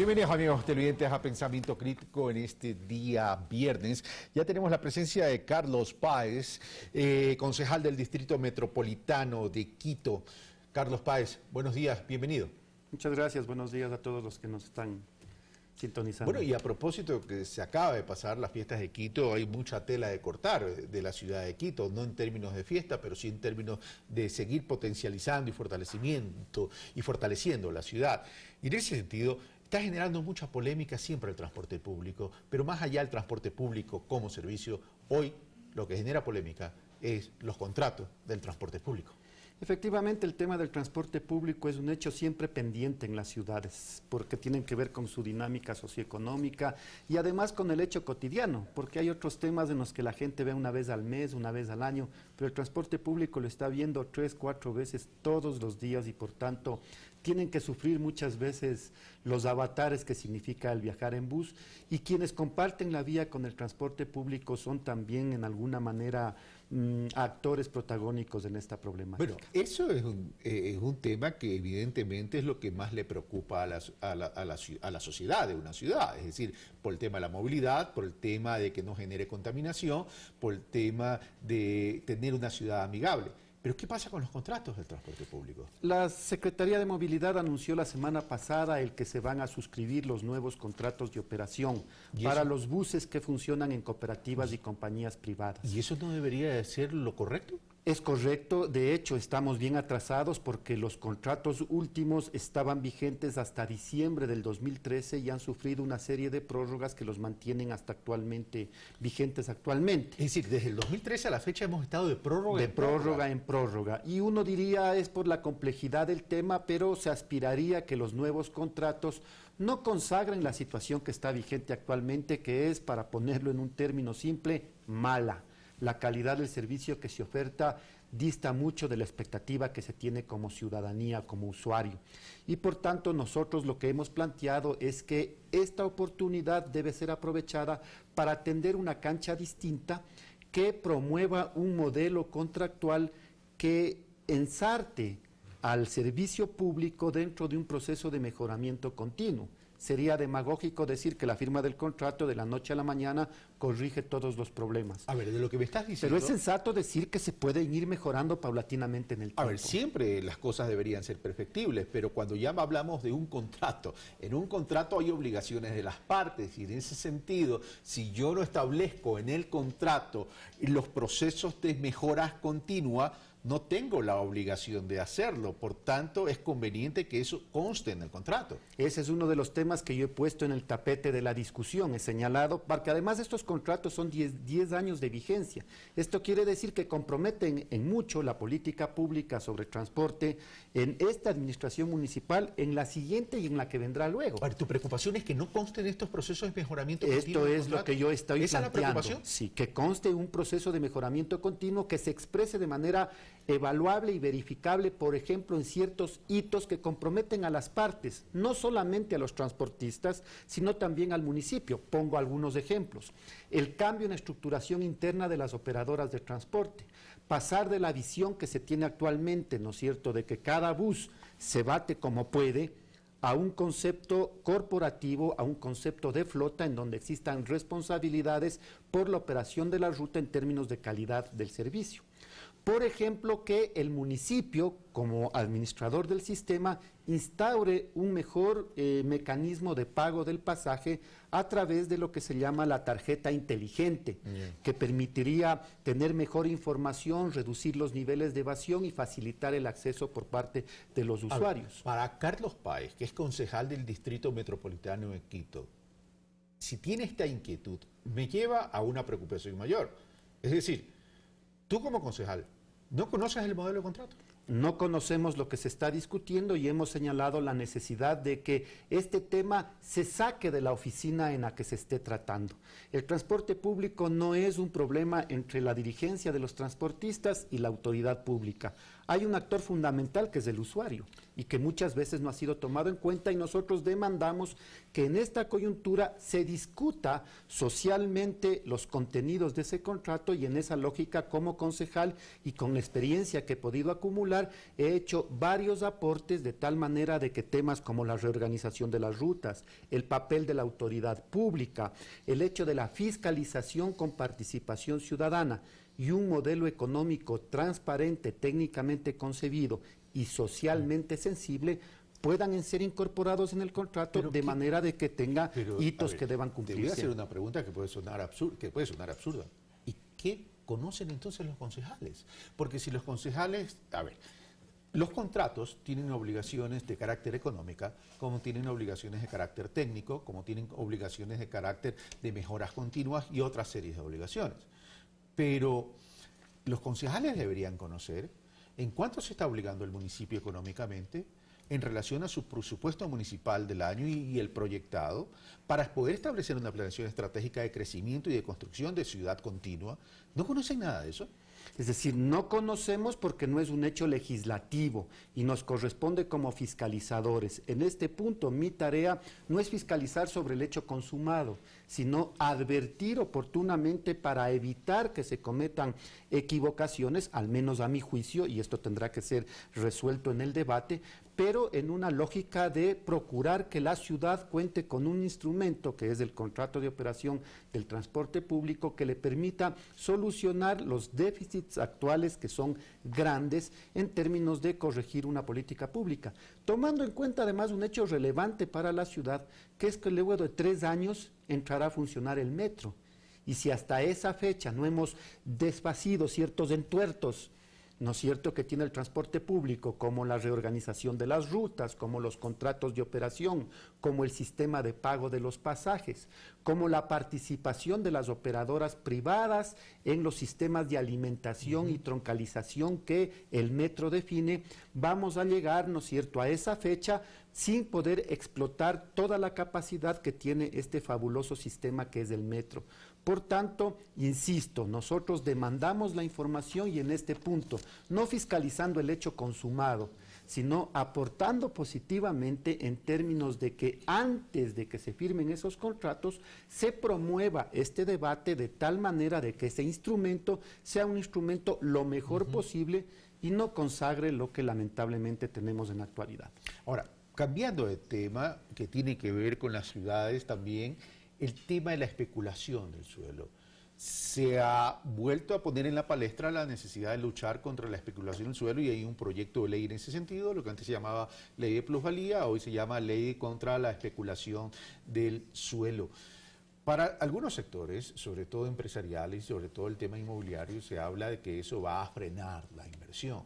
Bienvenidos amigos televidentes a Pensamiento Crítico en este día viernes. Ya tenemos la presencia de Carlos Páez, concejal del Distrito Metropolitano de Quito. Carlos Páez, buenos días, bienvenido. Muchas gracias, buenos días a todos los que nos están sintonizando. Bueno, y a propósito que se acaba de pasar las fiestas de Quito, hay mucha tela de cortar de la ciudad de Quito, no en términos de fiesta, pero sí en términos de seguir potencializando y fortaleciendo la ciudad. Y en ese sentido, está generando mucha polémica siempre el transporte público, pero más allá del transporte público como servicio, hoy lo que genera polémica es los contratos del transporte público. Efectivamente, el tema del transporte público es un hecho siempre pendiente en las ciudades, porque tienen que ver con su dinámica socioeconómica y además con el hecho cotidiano, porque hay otros temas en los que la gente ve una vez al mes, una vez al año, pero el transporte público lo está viendo 3, 4 veces todos los días y por tanto tienen que sufrir muchas veces los avatares que significa el viajar en bus, y quienes comparten la vía con el transporte público son también en alguna manera actores protagónicos en esta problemática. Bueno, eso es un tema que evidentemente es lo que más le preocupa a la sociedad de una ciudad, es decir, por el tema de la movilidad, por el tema de que no genere contaminación, por el tema de tener una ciudad amigable. ¿Pero qué pasa con los contratos del transporte público? La Secretaría de Movilidad anunció la semana pasada el que se van a suscribir los nuevos contratos de operación para los buses que funcionan en cooperativas y compañías privadas. ¿Y eso no debería de ser lo correcto? Es correcto, de hecho estamos bien atrasados porque los contratos últimos estaban vigentes hasta diciembre del 2013 y han sufrido una serie de prórrogas que los mantienen hasta actualmente vigentes actualmente. Es decir, desde el 2013 a la fecha hemos estado de prórroga en prórroga. Y uno diría es por la complejidad del tema, pero se aspiraría que los nuevos contratos no consagren la situación que está vigente actualmente, que es, para ponerlo en un término simple, mala. La calidad del servicio que se oferta dista mucho de la expectativa que se tiene como ciudadanía, como usuario. Y por tanto nosotros lo que hemos planteado es que esta oportunidad debe ser aprovechada para atender una cancha distinta que promueva un modelo contractual que ensarte al servicio público dentro de un proceso de mejoramiento continuo. Sería demagógico decir que la firma del contrato de la noche a la mañana corrige todos los problemas. A ver, de lo que me estás diciendo... Pero es sensato decir que se pueden ir mejorando paulatinamente en el tiempo. A ver, siempre las cosas deberían ser perfectibles, pero cuando ya hablamos de un contrato, en un contrato hay obligaciones de las partes, y en ese sentido, si yo no establezco en el contrato los procesos de mejoras continua, no tengo la obligación de hacerlo, por tanto es conveniente que eso conste en el contrato. Ese es uno de los temas que yo he puesto en el tapete de la discusión, he señalado, porque además estos contratos son 10 años de vigencia. Esto quiere decir que comprometen en mucho la política pública sobre transporte en esta administración municipal, en la siguiente y en la que vendrá luego. A ver, ¿tu preocupación es que no consten estos procesos de mejoramiento continuo? Esto es lo que yo estoy planteando. ¿Esa es la preocupación? Sí, que conste un proceso de mejoramiento continuo que se exprese de manera evaluable y verificable, por ejemplo, en ciertos hitos que comprometen a las partes, no solamente a los transportistas, sino también al municipio. Pongo algunos ejemplos. El cambio en la estructuración interna de las operadoras de transporte, pasar de la visión que se tiene actualmente, ¿no es cierto?, de que cada bus se bate como puede, a un concepto corporativo, a un concepto de flota en donde existan responsabilidades por la operación de la ruta en términos de calidad del servicio. Por ejemplo, que el municipio, como administrador del sistema, instaure un mejor mecanismo de pago del pasaje a través de lo que se llama la tarjeta inteligente, que permitiría tener mejor información, reducir los niveles de evasión y facilitar el acceso por parte de los usuarios. Para Carlos Páez, que es concejal del Distrito Metropolitano de Quito, si tiene esta inquietud, me lleva a una preocupación mayor. Es decir, tú como concejal, ¿no conoces el modelo de contrato? No conocemos lo que se está discutiendo y hemos señalado la necesidad de que este tema se saque de la oficina en la que se esté tratando. El transporte público no es un problema entre la dirigencia de los transportistas y la autoridad pública. hay un actor fundamental que es el usuario y que muchas veces no ha sido tomado en cuenta, y nosotros demandamos que en esta coyuntura se discuta socialmente los contenidos de ese contrato, y en esa lógica, como concejal y con la experiencia que he podido acumular, he hecho varios aportes de tal manera de que temas como la reorganización de las rutas, el papel de la autoridad pública, el hecho de la fiscalización con participación ciudadana y un modelo económico transparente, técnicamente concebido y socialmente sensible, puedan ser incorporados en el contrato de manera de que tenga hitos que deban cumplirse. Te voy a hacer una pregunta que puede sonar absurda. ¿Y qué conocen entonces los concejales? Porque si los concejales, los contratos tienen obligaciones de carácter económica, como tienen obligaciones de carácter técnico, como tienen obligaciones de carácter de mejoras continuas y otras series de obligaciones. Pero los concejales deberían conocer en cuánto se está obligando el municipio económicamente en relación a su presupuesto municipal del año y el proyectado, para poder establecer una planeación estratégica de crecimiento y de construcción de ciudad continua. ¿No conocen nada de eso? Es decir, no conocemos porque no es un hecho legislativo y nos corresponde como fiscalizadores. En este punto, mi tarea no es fiscalizar sobre el hecho consumado, sino advertir oportunamente para evitar que se cometan equivocaciones, al menos a mi juicio, y esto tendrá que ser resuelto en el debate, pero en una lógica de procurar que la ciudad cuente con un instrumento, que es el contrato de operación del transporte público, que le permita solucionar los déficits actuales, que son grandes, en términos de corregir una política pública. Tomando en cuenta además un hecho relevante para la ciudad, que es que luego de 3 años entrará a funcionar el metro. Y si hasta esa fecha no hemos desfacido ciertos entuertos, ¿no es cierto?, que tiene el transporte público, como la reorganización de las rutas, como los contratos de operación, como el sistema de pago de los pasajes, como la participación de las operadoras privadas en los sistemas de alimentación y troncalización que el metro define, vamos a llegar, ¿no es cierto?, a esa fecha sin poder explotar toda la capacidad que tiene este fabuloso sistema que es el metro. Por tanto, insisto, nosotros demandamos la información, y en este punto, no fiscalizando el hecho consumado, sino aportando positivamente en términos de que antes de que se firmen esos contratos, se promueva este debate de tal manera de que ese instrumento sea un instrumento lo mejor posible y no consagre lo que lamentablemente tenemos en la actualidad. Ahora, cambiando de tema, que tiene que ver con las ciudades también, el tema de la especulación del suelo. Se ha vuelto a poner en la palestra la necesidad de luchar contra la especulación del suelo, y hay un proyecto de ley en ese sentido, lo que antes se llamaba Ley de Plusvalía, hoy se llama Ley contra la especulación del suelo. Para algunos sectores, sobre todo empresariales y sobre todo el tema inmobiliario, se habla de que eso va a frenar la inversión.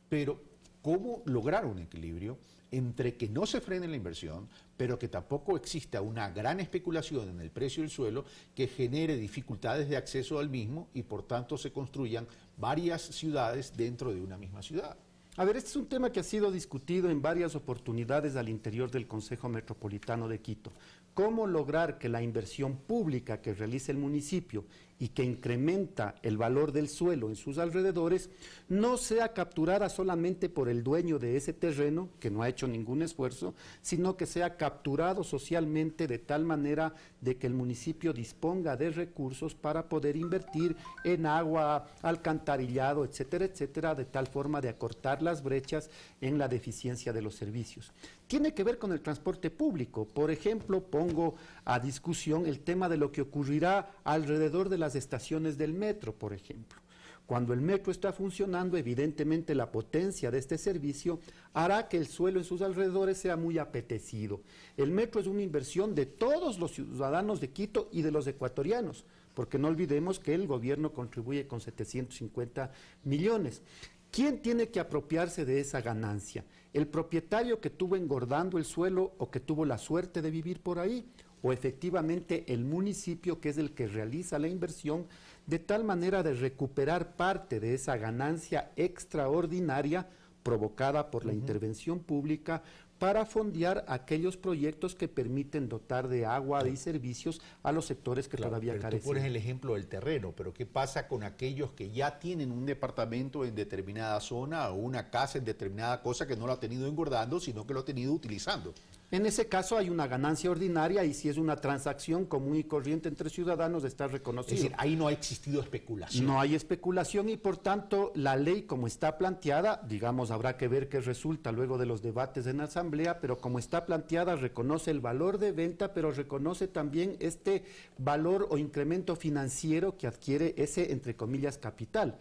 Pero, ¿cómo lograr un equilibrio entre que no se frene la inversión, pero que tampoco exista una gran especulación en el precio del suelo que genere dificultades de acceso al mismo y por tanto se construyan varias ciudades dentro de una misma ciudad? A ver, este es un tema que ha sido discutido en varias oportunidades al interior del Consejo Metropolitano de Quito. ¿Cómo lograr que la inversión pública que realice el municipio y que incrementa el valor del suelo en sus alrededores no sea capturada solamente por el dueño de ese terreno, que no ha hecho ningún esfuerzo, sino que sea capturado socialmente de tal manera de que el municipio disponga de recursos para poder invertir en agua, alcantarillado, etcétera, etcétera, de tal forma de acortar las brechas en la deficiencia de los servicios? Tiene que ver con el transporte público. Por ejemplo, pongo a discusión el tema de lo que ocurrirá alrededor de las estaciones del metro, por ejemplo. Cuando el metro está funcionando, evidentemente la potencia de este servicio hará que el suelo en sus alrededores sea muy apetecido. El metro es una inversión de todos los ciudadanos de Quito y de los ecuatorianos, porque no olvidemos que el gobierno contribuye con 750 millones. ¿Quién tiene que apropiarse de esa ganancia? ¿El propietario que estuvo engordando el suelo o que tuvo la suerte de vivir por ahí? ¿O efectivamente el municipio, que es el que realiza la inversión, de tal manera de recuperar parte de esa ganancia extraordinaria provocada por la intervención pública, para fondear aquellos proyectos que permiten dotar de agua y servicios a los sectores que todavía pero carecen. tú pones el ejemplo del terreno, pero ¿qué pasa con aquellos que ya tienen un departamento en determinada zona o una casa en determinada cosa que no lo ha tenido engordando, sino que lo ha tenido utilizando? En ese caso hay una ganancia ordinaria y si es una transacción común y corriente entre ciudadanos está reconocido. Es decir, ahí no ha existido especulación. No hay especulación y por tanto la ley como está planteada, digamos habrá que ver qué resulta luego de los debates en la Asamblea, pero como está planteada reconoce el valor de venta, pero reconoce también este valor o incremento financiero que adquiere ese, entre comillas, capital.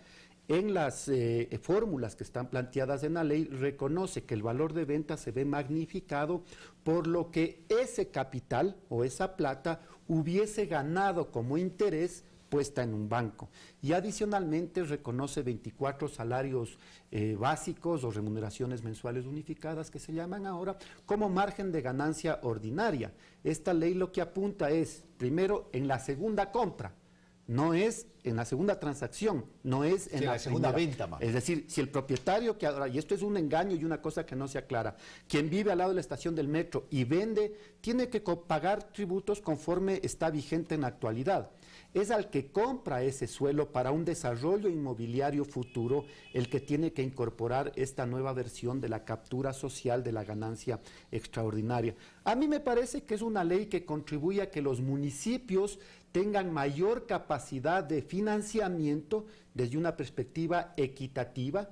En las fórmulas que están planteadas en la ley, reconoce que el valor de venta se ve magnificado por lo que ese capital o esa plata hubiese ganado como interés puesta en un banco. Y adicionalmente reconoce 24 salarios básicos o remuneraciones mensuales unificadas que se llaman ahora como margen de ganancia ordinaria. Esta ley lo que apunta es, primero, en la segunda compra. No es en la segunda transacción, no es en la segunda primera venta más. Es decir, si el propietario que ahora, y esto es un engaño y una cosa que no se aclara, quien vive al lado de la estación del metro y vende, tiene que pagar tributos conforme está vigente en la actualidad. Es al que compra ese suelo para un desarrollo inmobiliario futuro el que tiene que incorporar esta nueva versión de la captura social de la ganancia extraordinaria. A mí me parece que es una ley que contribuye a que los municipios tengan mayor capacidad de financiamiento desde una perspectiva equitativa,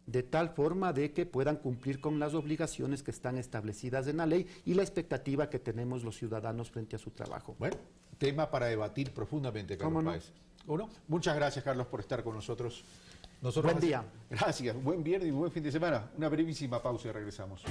de tal forma de que puedan cumplir con las obligaciones que están establecidas en la ley y la expectativa que tenemos los ciudadanos frente a su trabajo. Bueno, tema para debatir profundamente, Carlos Páez. ¿O no? Muchas gracias, Carlos, por estar con nosotros. Buen día. Gracias, buen viernes y buen fin de semana. Una brevísima pausa y regresamos.